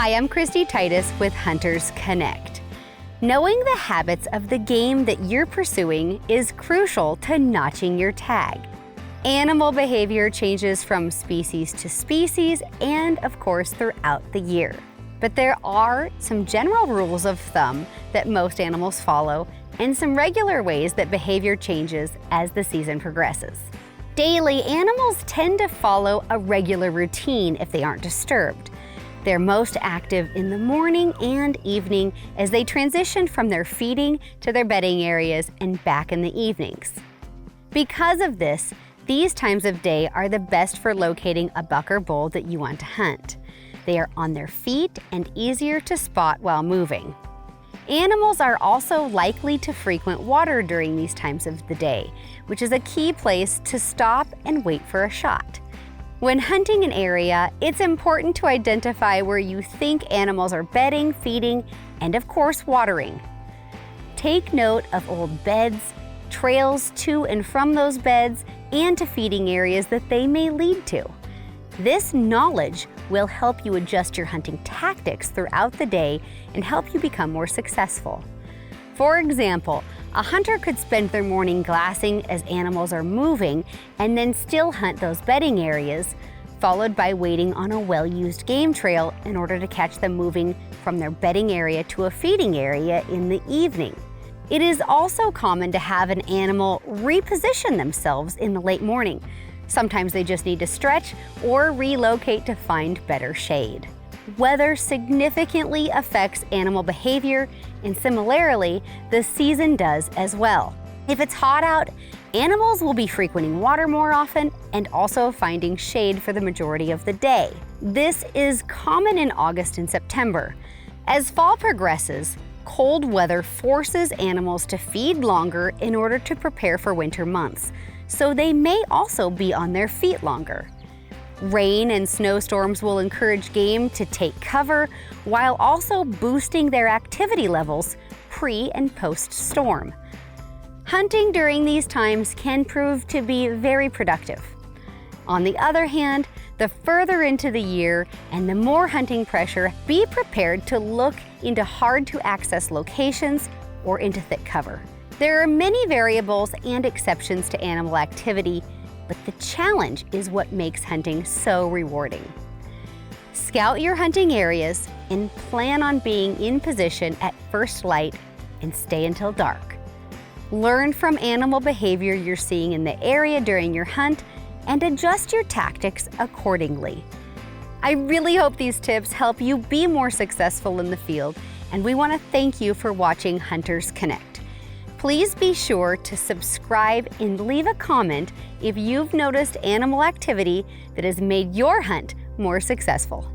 Hi, I'm Christy Titus with Hunters Connect. Knowing the habits of the game that you're pursuing is crucial to notching your tag. Animal behavior changes from species to species and, of course, throughout the year. But there are some general rules of thumb that most animals follow and some regular ways that behavior changes as the season progresses. Daily, animals tend to follow a regular routine if they aren't disturbed. They're most active in the morning and evening as they transition from their feeding to their bedding areas and back in the evenings. Because of this, these times of day are the best for locating a buck or bull that you want to hunt. They are on their feet and easier to spot while moving. Animals are also likely to frequent water during these times of the day, which is a key place to stop and wait for a shot. When hunting an area, it's important to identify where you think animals are bedding, feeding, and of course watering. Take note of old beds, trails to and from those beds, and to feeding areas that they may lead to. This knowledge will help you adjust your hunting tactics throughout the day and help you become more successful. For example, a hunter could spend their morning glassing as animals are moving and then still hunt those bedding areas, followed by waiting on a well-used game trail in order to catch them moving from their bedding area to a feeding area in the evening. It is also common to have an animal reposition themselves in the late morning. Sometimes they just need to stretch or relocate to find better shade. Weather significantly affects animal behavior, and similarly, the season does as well. If it's hot out, animals will be frequenting water more often and also finding shade for the majority of the day. This is common in August and September. As fall progresses, cold weather forces animals to feed longer in order to prepare for winter months, so they may also be on their feet longer. Rain and snowstorms will encourage game to take cover while also boosting their activity levels pre- and post-storm. Hunting during these times can prove to be very productive. On the other hand, the further into the year and the more hunting pressure, be prepared to look into hard-to-access locations or into thick cover. There are many variables and exceptions to animal activity, but the challenge is what makes hunting so rewarding. Scout your hunting areas and plan on being in position at first light and stay until dark. Learn from animal behavior you're seeing in the area during your hunt and adjust your tactics accordingly. I really hope these tips help you be more successful in the field, and we want to thank you for watching Hunters Connect. Please be sure to subscribe and leave a comment if you've noticed animal activity that has made your hunt more successful.